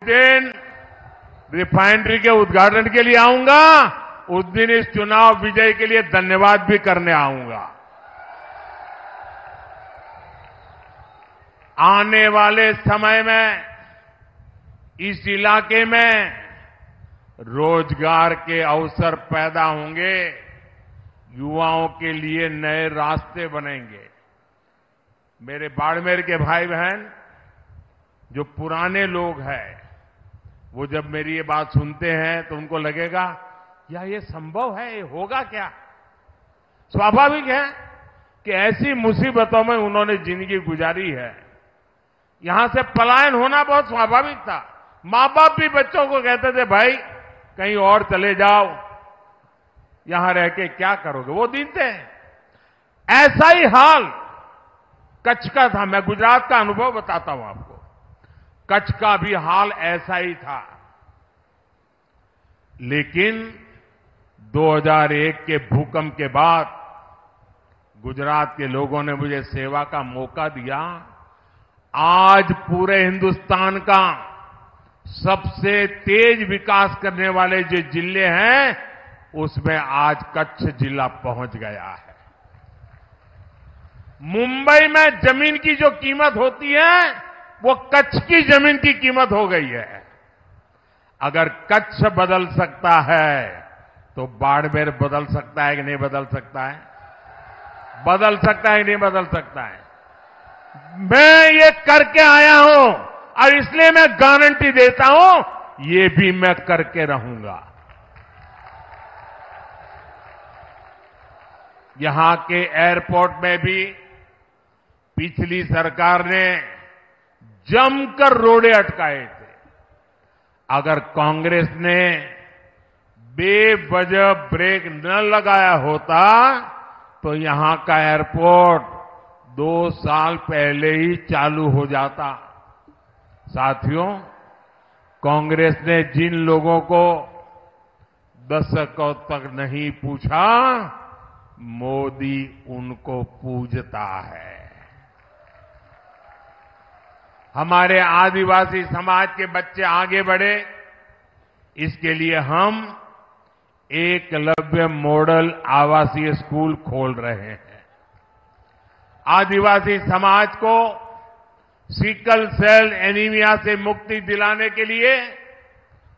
दिन रिफाइनरी के उद्घाटन के लिए आऊंगा, उस दिन इस चुनाव विजय के लिए धन्यवाद भी करने आऊंगा। आने वाले समय में इस इलाके में रोजगार के अवसर पैदा होंगे, युवाओं के लिए नए रास्ते बनेंगे। मेरे बाड़मेर के भाई बहन जो पुराने लोग हैं, वो जब मेरी ये बात सुनते हैं तो उनको लगेगा या ये संभव है, ये होगा क्या? स्वाभाविक है कि ऐसी मुसीबतों में उन्होंने जिंदगी गुजारी है। यहां से पलायन होना बहुत स्वाभाविक था। मां बाप भी बच्चों को कहते थे भाई कहीं और चले जाओ, यहां रह के क्या करोगे, वो दिन थे। ऐसा ही हाल कच्छ का था। मैं गुजरात का अनुभव बताता हूं आपको। कच्छ का भी हाल ऐसा ही था, लेकिन 2001 के भूकंप के बाद गुजरात के लोगों ने मुझे सेवा का मौका दिया। आज पूरे हिंदुस्तान का सबसे तेज विकास करने वाले जो जिले हैं, उसमें आज कच्छ जिला पहुंच गया है। मुंबई में जमीन की जो कीमत होती है, वो कच्छ की जमीन की कीमत हो गई है। अगर कच्छ बदल सकता है तो बाड़मेर बदल सकता है कि नहीं बदल सकता है? बदल सकता है कि नहीं बदल सकता है? मैं ये करके आया हूं और इसलिए मैं गारंटी देता हूं, ये भी मैं करके रहूंगा। यहां के एयरपोर्ट में भी पिछली सरकार ने जमकर रोड़े अटकाए थे। अगर कांग्रेस ने बेवजह ब्रेक न लगाया होता तो यहां का एयरपोर्ट 2 साल पहले ही चालू हो जाता। साथियों, कांग्रेस ने जिन लोगों को दशकों तक नहीं पूछा, मोदी उनको पूजता है। हमारे आदिवासी समाज के बच्चे आगे बढ़े, इसके लिए हम एकलव्य मॉडल आवासीय स्कूल खोल रहे हैं। आदिवासी समाज को सिकल सेल एनीमिया से मुक्ति दिलाने के लिए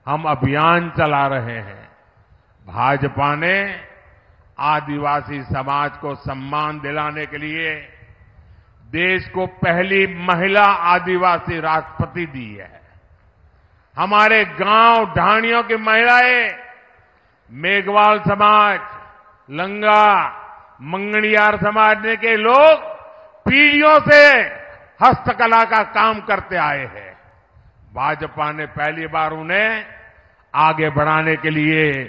हम अभियान चला रहे हैं। भाजपा ने आदिवासी समाज को सम्मान दिलाने के लिए देश को पहली महिला आदिवासी राष्ट्रपति दी है। हमारे गांव ढाणियों की महिलाएं, मेघवाल समाज, लंगा, मंगणियार समाज के लोग पीढ़ियों से हस्तकला का काम करते आए हैं। भाजपा ने पहली बार उन्हें आगे बढ़ाने के लिए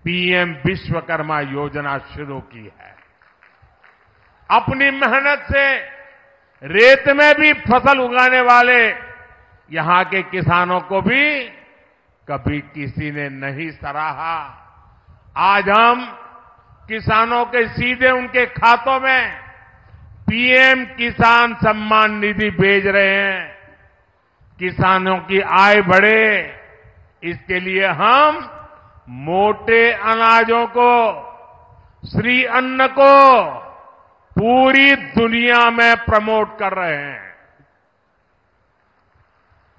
पीएम विश्वकर्मा योजना शुरू की है। अपनी मेहनत से रेत में भी फसल उगाने वाले यहां के किसानों को भी कभी किसी ने नहीं सराहा। आज हम किसानों के सीधे उनके खातों में पीएम किसान सम्मान निधि भेज रहे हैं। किसानों की आय बढ़े, इसके लिए हम मोटे अनाजों को, श्री अन्न को पूरी दुनिया में प्रमोट कर रहे हैं।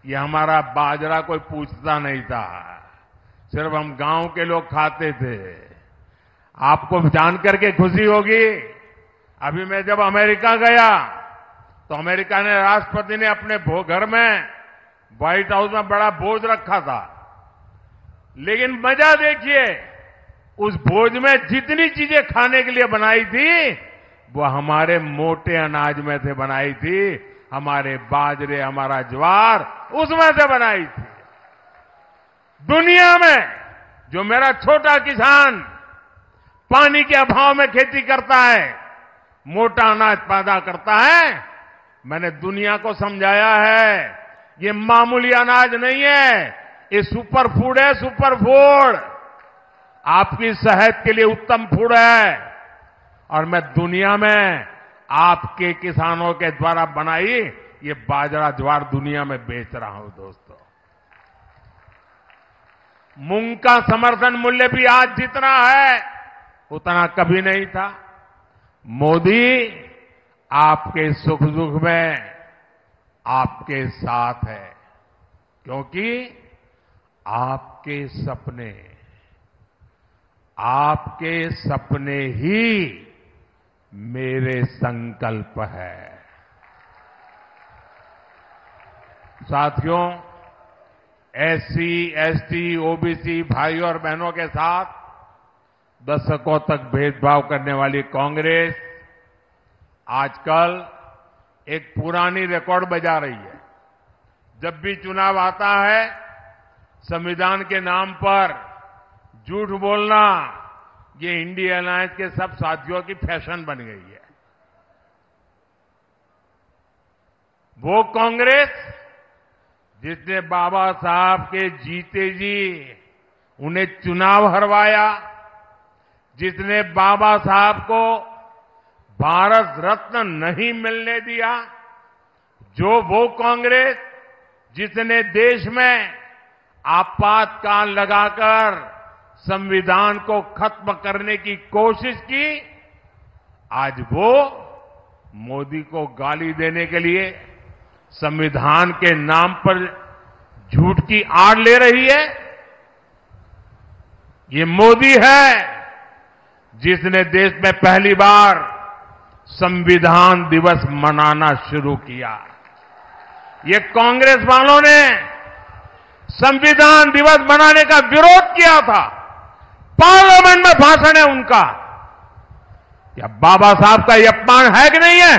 ये हमारा बाजरा कोई पूछता नहीं था, सिर्फ हम गांव के लोग खाते थे। आपको जानकर के खुशी होगी, अभी मैं जब अमेरिका गया तो अमेरिका ने राष्ट्रपति ने अपने घर में व्हाइट हाउस में बड़ा भोज रखा था, लेकिन मजा देखिए, उस भोज में जितनी चीजें खाने के लिए बनाई थी वो हमारे मोटे अनाज में से बनाई थी। हमारे बाजरे, हमारा ज्वार उसमें से बनाई थी। दुनिया में जो मेरा छोटा किसान पानी के अभाव में खेती करता है, मोटा अनाज पैदा करता है, मैंने दुनिया को समझाया है ये मामूली अनाज नहीं है, ये सुपर फूड है, सुपर फूड। आपकी सेहत के लिए उत्तम फूड है और मैं दुनिया में आपके किसानों के द्वारा बनाई ये बाजरा ज्वार दुनिया में बेच रहा हूं। दोस्तों, मूंग का समर्थन मूल्य भी आज जितना है उतना कभी नहीं था। मोदी आपके सुख दुख में आपके साथ है, क्योंकि आपके सपने ही मेरे संकल्प है। साथियों, एससी, एसटी, ओबीसी भाइयों और बहनों के साथ दशकों तक भेदभाव करने वाली कांग्रेस आजकल एक पुरानी रिकॉर्ड बजा रही है। जब भी चुनाव आता है, संविधान के नाम पर झूठ बोलना ये इंडिया अलायंस के सब साथियों की फैशन बन गई है। वो कांग्रेस जिसने बाबा साहब के जीते जी उन्हें चुनाव हरवाया, जिसने बाबा साहब को भारत रत्न नहीं मिलने दिया, वो कांग्रेस जिसने देश में आपातकाल लगाकर संविधान को खत्म करने की कोशिश की, आज वो मोदी को गाली देने के लिए संविधान के नाम पर झूठ की आड़ ले रही है। ये मोदी है जिसने देश में पहली बार संविधान दिवस मनाना शुरू किया। ये कांग्रेस वालों ने संविधान दिवस मनाने का विरोध किया था। पार्लियामेंट में भाषण है उनका। क्या बाबा साहब का ये अपमान है कि नहीं है?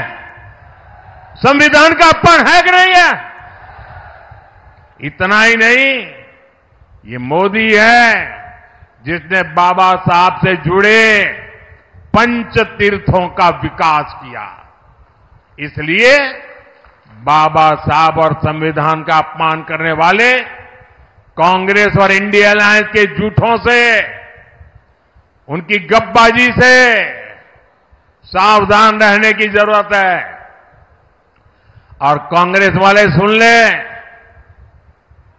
संविधान का अपमान है कि नहीं है? इतना ही नहीं, ये मोदी है जिसने बाबा साहब से जुड़े पंच तीर्थों का विकास किया। इसलिए बाबा साहब और संविधान का अपमान करने वाले कांग्रेस और इंडिया अलायंस के झूठों से, उनकी गपबाजी से सावधान रहने की जरूरत है। और कांग्रेस वाले सुन लें,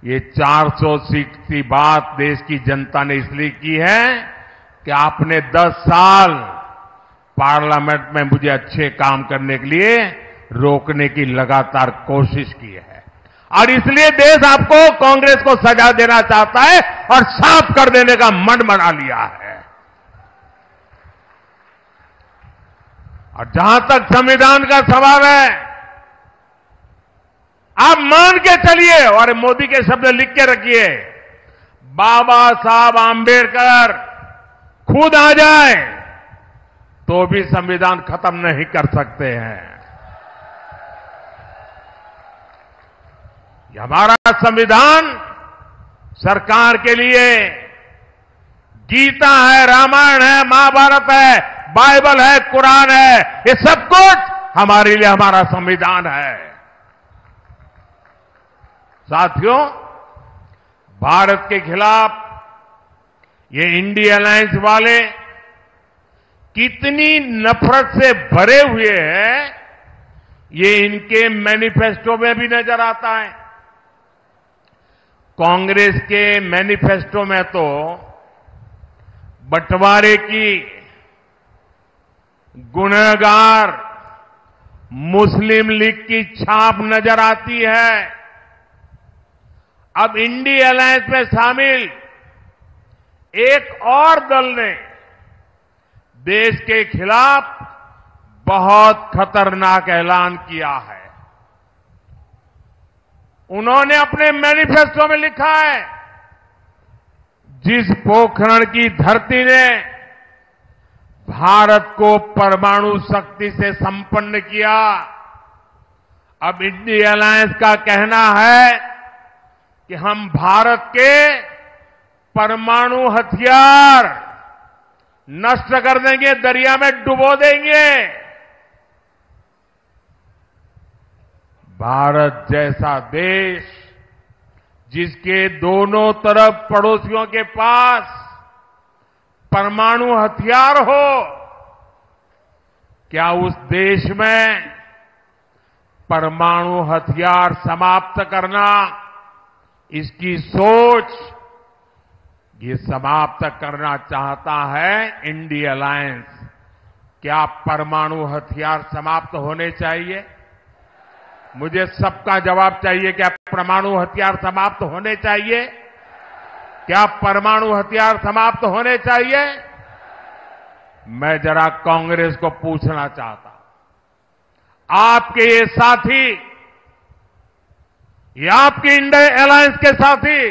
ये 400 सीट की बात देश की जनता ने इसलिए की है कि आपने 10 साल पार्लियामेंट में मुझे अच्छे काम करने के लिए रोकने की लगातार कोशिश की है। और इसलिए देश आपको, कांग्रेस को सजा देना चाहता है और साफ कर देने का मन बना लिया है। और जहां तक संविधान का सवाल है, आप मान के चलिए और मोदी के शब्द लिख के रखिए, बाबा साहब आंबेडकर खुद आ जाए तो भी संविधान खत्म नहीं कर सकते हैं। ये हमारा संविधान सरकार के लिए गीता है, रामायण है, महाभारत है, बाइबल है, कुरान है, ये सब कुछ हमारे लिए हमारा संविधान है। साथियों, भारत के खिलाफ ये इंडिया अलायंस वाले कितनी नफरत से भरे हुए हैं, ये इनके मैनिफेस्टो में भी नजर आता है। कांग्रेस के मैनिफेस्टो में तो बंटवारे की गुनहगार मुस्लिम लीग की छाप नजर आती है। अब इंडिया अलायंस में शामिल एक और दल ने देश के खिलाफ बहुत खतरनाक ऐलान किया है। उन्होंने अपने मैनिफेस्टो में लिखा है, जिस पोखरण की धरती ने भारत को परमाणु शक्ति से संपन्न किया, अब इंडिया अलायंस का कहना है कि हम भारत के परमाणु हथियार नष्ट कर देंगे, दरिया में डुबो देंगे। भारत जैसा देश जिसके दोनों तरफ पड़ोसियों के पास परमाणु हथियार हो, क्या उस देश में परमाणु हथियार समाप्त करना, इसकी सोच ये समाप्त करना चाहता है इंडिया अलायंस। क्या परमाणु हथियार समाप्त होने चाहिए? मुझे सबका जवाब चाहिए। क्या परमाणु हथियार समाप्त होने चाहिए? क्या परमाणु हथियार समाप्त होने चाहिए? मैं जरा कांग्रेस को पूछना चाहता हूं, आपके ये साथी, ये आपके इंडिया अलायंस के साथी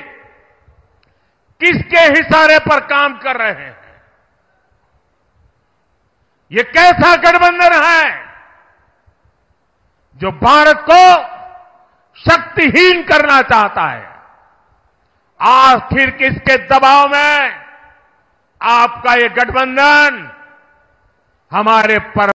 किसके इशारे पर काम कर रहे हैं? ये कैसा गठबंधन है जो भारत को शक्तिहीन करना चाहता है? आखिर किसके दबाव में आपका ये गठबंधन हमारे पर